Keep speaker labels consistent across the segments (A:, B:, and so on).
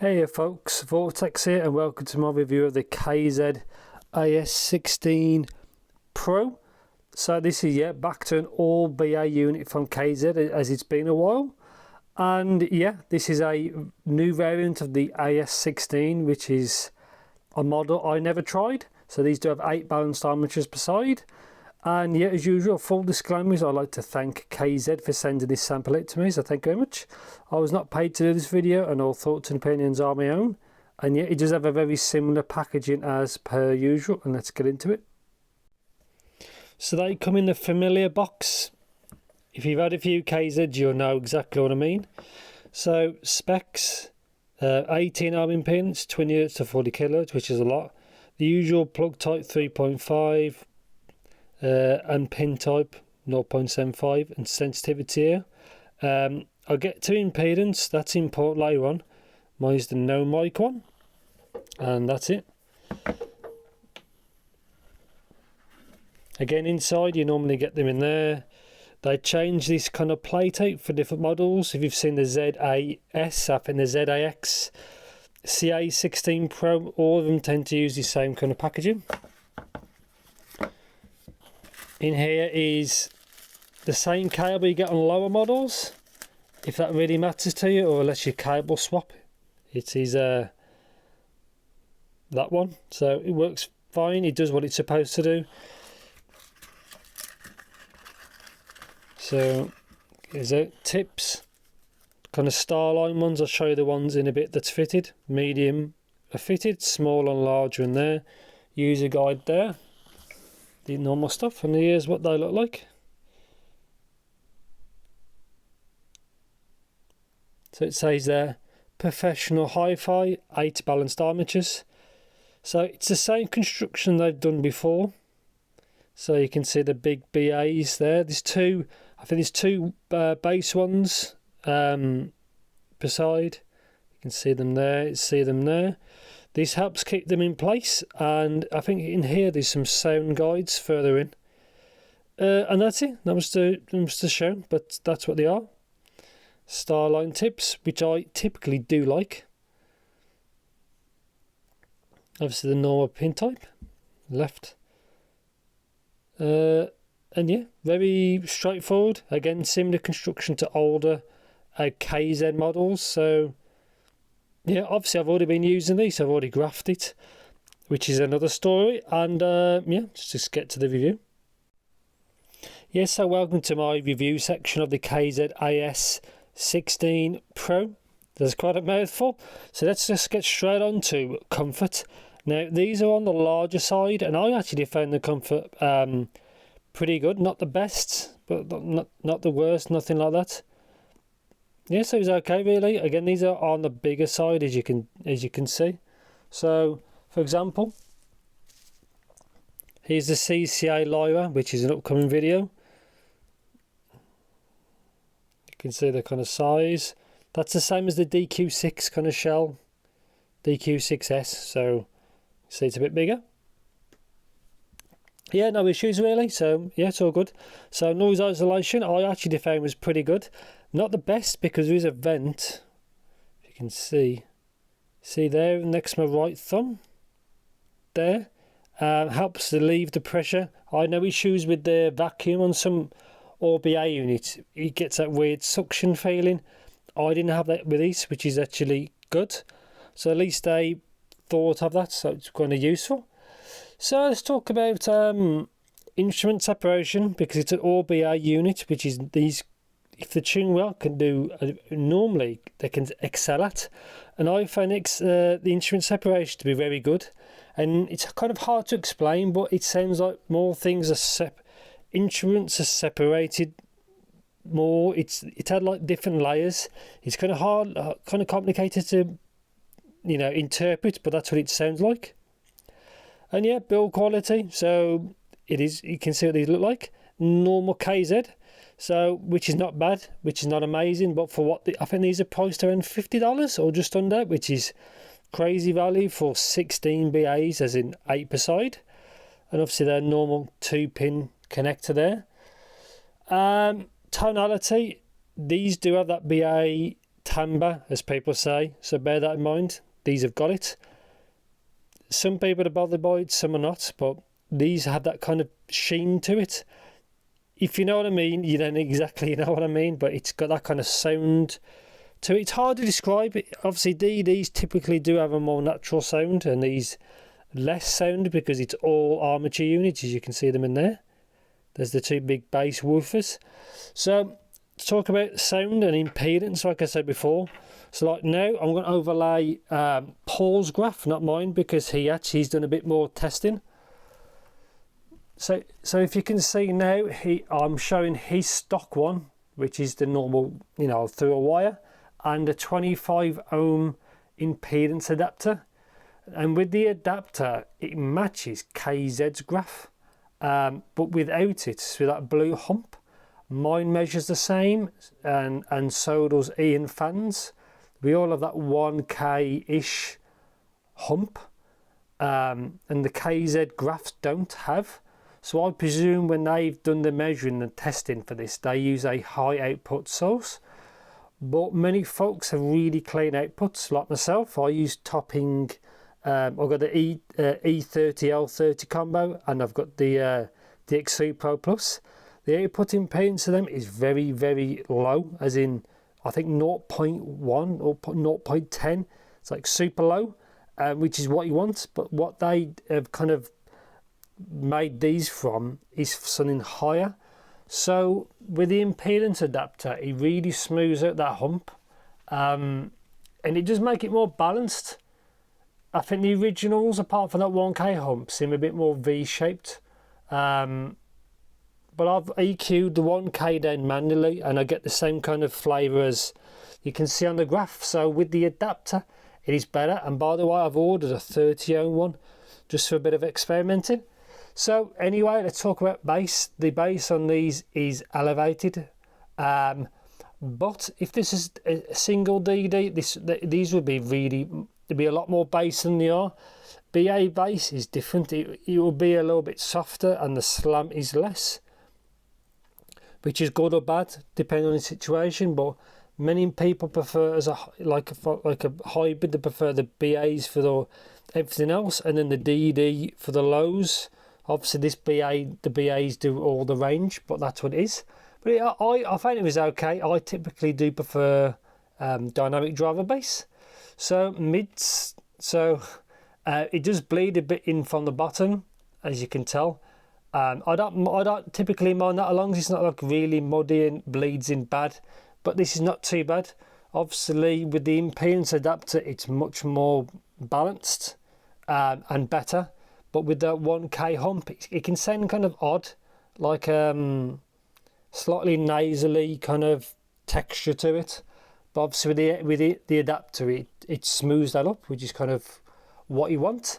A: Hey folks, Vortex here and welcome to my review of the KZ AS16 Pro. So this is back to an all BA unit from KZ as it's been a while. And this is a new variant of the AS16, which is a model I never tried. So these do have 8 balanced armatures per side. And as usual, full disclaimers, I'd like to thank KZ for sending this sample out to me, so thank you very much. I was not paid to do this video and all thoughts and opinions are my own. And it does have a very similar packaging as per usual, and let's get into it. So they come in the familiar box. If you've had a few KZs, you'll know exactly what I mean. So specs, 18 ohm impedance, 20 Hz to 40 kHz, which is a lot. The usual plug type 3.5. And pin type 0.75 and sensitivity here. I'll get to impedance, that's import later on. Mine's the no mic one, and that's it. Again, inside you normally get them in there. They change this kind of plate out for different models. If you've seen the ZAS, I think the ZAX CA16 Pro, all of them tend to use the same kind of packaging. In here is the same cable you get on lower models, if that really matters to you, or unless you cable swap. It is that one, so it works fine, it does what it's supposed to do. So here's out tips, kind of Starline ones. I'll show you the ones in a bit that's fitted. Medium are fitted, small and larger in there. User guide there. The normal stuff, and here's what they look like. So it says there, professional hi-fi, 8 balanced armatures. So it's the same construction they've done before. So you can see the big BAs there. There's two, I think there's two base ones per side. You can see them there, see them there. This helps keep them in place, and I think in here there's some sound guides further in. And that's it, that was the show, but that's what they are. Starline tips, which I typically do like. Obviously the normal pin type, left. And very straightforward. Again, similar construction to older KZ models, so obviously I've already been using these, I've already graphed it, which is another story, and let's just get to the review. So welcome to my review section of the KZ AS16 Pro. There's quite a mouthful, so let's just get straight on to comfort. Now these are on the larger side, and I actually found the comfort pretty good, not the best, but not the worst, nothing like that. So it's okay really. Again, these are on the bigger side as you can see. So for example, here's the CCA Lyra, which is an upcoming video. You can see the kind of size. That's the same as the DQ6 kind of shell, DQ6S, so see it's a bit bigger. No issues really, so it's all good. So noise isolation, I actually found was pretty good. Not the best because there is a vent, if you can see there next to my right thumb there. Helps relieve the pressure. I know issues with the vacuum on some OBA units, it gets that weird suction feeling. I didn't have that with these, which is actually good. So at least they thought of that, so it's kind of useful. So let's talk about instrument separation, because it's an OBA unit, which is these, if they're tuned well, can do normally they can excel at, and I find the instrument separation to be very good. And it's kind of hard to explain, but it sounds like more things are instruments are separated more. It had like different layers. It's kind of hard, kind of complicated to interpret, but that's what it sounds like. And build quality, so it is, you can see what these look like. Normal KZ, so which is not bad, which is not amazing, but for what I think these are priced around $50 or just under, which is crazy value for 16 BAs, as in 8 per side. And obviously their normal 2-pin connector there. Tonality, these do have that BA timbre, as people say, so bear that in mind. These have got it. Some people are bothered by it, some are not, but these have that kind of sheen to it. If you know what I mean, you don't exactly know what I mean, but it's got that kind of sound to it. It's hard to describe it. Obviously, DDs typically do have a more natural sound, and these less sound because it's all armature units, as you can see them in there. There's the two big bass woofers. So, to talk about sound and impedance, like I said before. So, like now, I'm going to overlay Paul's graph, not mine, because he's done a bit more testing. So if you can see now, I'm showing his stock one, which is the normal, through a wire, and a 25 ohm impedance adapter. And with the adapter, it matches KZ's graph, but without it, with that blue hump. Mine measures the same, and so does Ian Fan's. We all have that 1K-ish hump, and the KZ graphs don't have. So I presume when they've done the measuring and testing for this, they use a high output source. But many folks have really clean outputs, like myself. I use topping. I've got the E30L30 combo, and I've got the KZ Pro Plus. The output impedance of them is very, very low, as in I think 0.1 or 0.10. It's like super low, which is what you want. But what they have kind of made these from is something higher. So with the impedance adapter, it really smooths out that hump, and it does make it more balanced. I think the originals, apart from that 1K hump, seem a bit more V-shaped, but I've EQ'd the 1K down manually, and I get the same kind of flavour as you can see on the graph. So with the adapter, it is better. And by the way, I've ordered a 30 ohm one just for a bit of experimenting. So anyway, let's talk about bass. The bass on these is elevated, but if this is a single DD, these would be there'd be a lot more bass than they are. BA bass is different. It will be a little bit softer, and the slam is less, which is good or bad depending on the situation. But many people prefer as like a hybrid. They prefer the BAs for everything else, and then the DD for the lows. Obviously, the BAs do all the range, but that's what it is. But I found it was okay. I typically do prefer dynamic driver bass. So mids, it does bleed a bit in from the bottom, as you can tell. I don't typically mind that, as long as it's not like really muddy and bleeds in bad. But this is not too bad. Obviously, with the impedance adapter, it's much more balanced and better. But with the 1K hump, it can sound kind of odd, like slightly nasally kind of texture to it. But obviously with the adapter, it smooths that up, which is kind of what you want.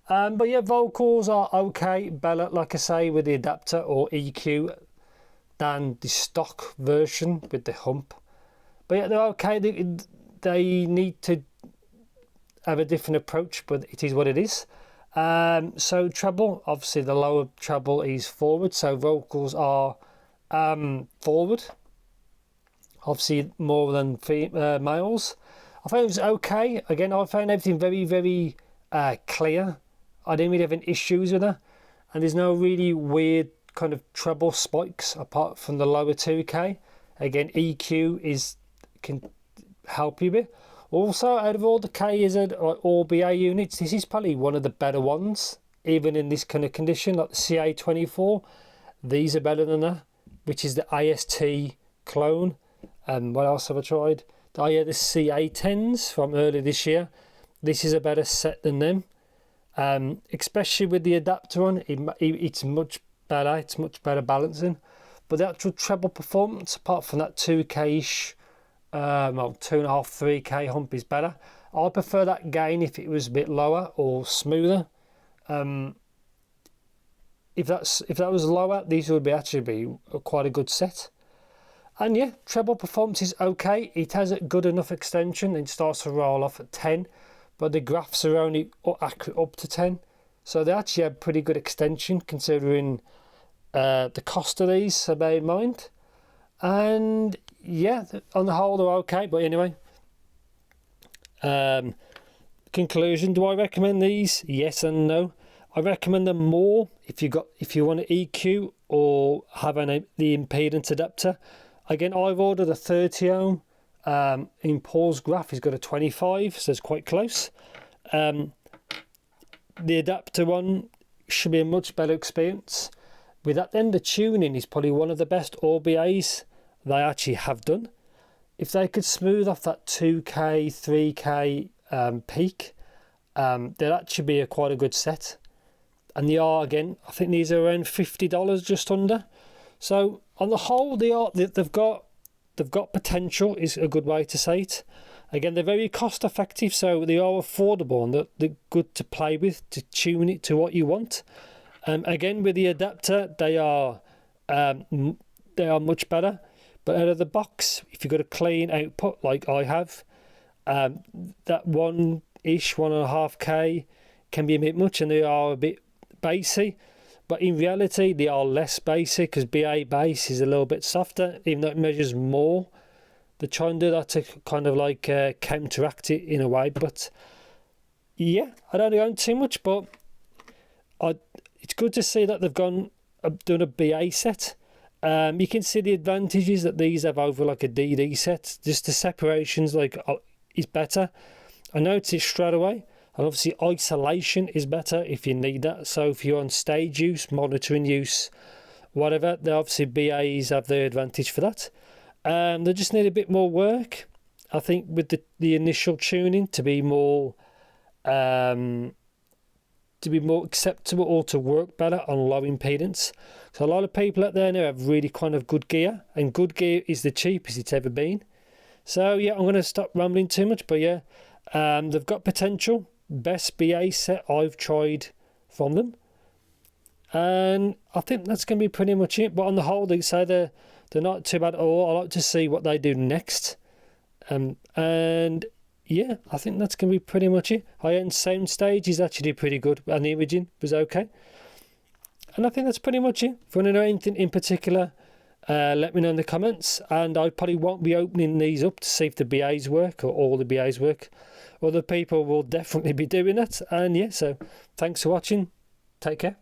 A: But yeah, vocals are okay, better, like I say, with the adapter or EQ than the stock version with the hump. But yeah, they're okay. They need to have a different approach, but it is what it is. So treble, obviously the lower treble is forward, so vocals are forward, obviously more than males. I found it was okay. Again, I found everything very, very clear. I didn't really have any issues with her, and there's no really weird kind of treble spikes apart from the lower 2K. Again, EQ can help you a bit. Also, out of all the KZ or all BA units, this is probably one of the better ones, even in this kind of condition, like the CA24. These are better than that, which is the AST clone. What else have I tried? The CA10s from earlier this year. This is a better set than them, especially with the adapter on. It's much better. It's much better balancing. But the actual treble performance, apart from that 2K-ish, 2.5, 3K hump is better. I prefer that gain if it was a bit lower or smoother. If that was lower, these would actually be quite a good set. And yeah, treble performance is okay. It has a good enough extension. It starts to roll off at 10, but the graphs are only accurate up to 10. So they actually have pretty good extension considering the cost of these, so bear in mind. And yeah, on the whole they're okay. But anyway, Conclusion: do I recommend these? Yes and no. I recommend them more if you want to EQ or have the impedance adapter. Again, I've ordered a 30 ohm. In Paul's graph, he's got a 25, so it's quite close. The adapter one should be a much better experience. With that, then the tuning is probably one of the best OBAs they actually have done. If they could smooth off that 2K, 3K peak, they'll actually be quite a good set. And they are, again, I think these are around $50, just under. So on the whole, they've got potential, is a good way to say it. Again, they're very cost effective, so they are affordable and they're good to play with, to tune it to what you want. Again, with the adapter, they are much better. But out of the box, if you've got a clean output like I have, that 1.5K can be a bit much, and they are a bit bassy. But in reality, they are less basic, because BA bass is a little bit softer, even though it measures more. They're trying to do that to kind of like counteract it in a way. But yeah, I don't own too much, but it's good to see that they've done a BA set. You can see the advantages that these have over like a DD set. Just the separations is better. I noticed it straight away. And obviously isolation is better if you need that. So if you're on stage use, monitoring use, whatever, then obviously BAs have their advantage for that. They just need a bit more work, I think, with the initial tuning to be more acceptable or to work better on low impedance. So a lot of people out there now have really kind of good gear, and good gear is the cheapest it's ever been. So yeah, I'm going to stop rambling too much, but yeah, they've got potential. Best BA set I've tried from them, and I think that's going to be pretty much it. But on the whole, they say they're not too bad at all. I like to see what they do next, and yeah, I think that's going to be pretty much it. High-end sound stage is actually pretty good, and the imaging was okay, and I think that's pretty much it. If you want to know anything in particular, let me know in the comments, and I probably won't be opening these up to see if the BAs work or all the BAs work. Other people will definitely be doing that. And yeah, so thanks for watching. Take care.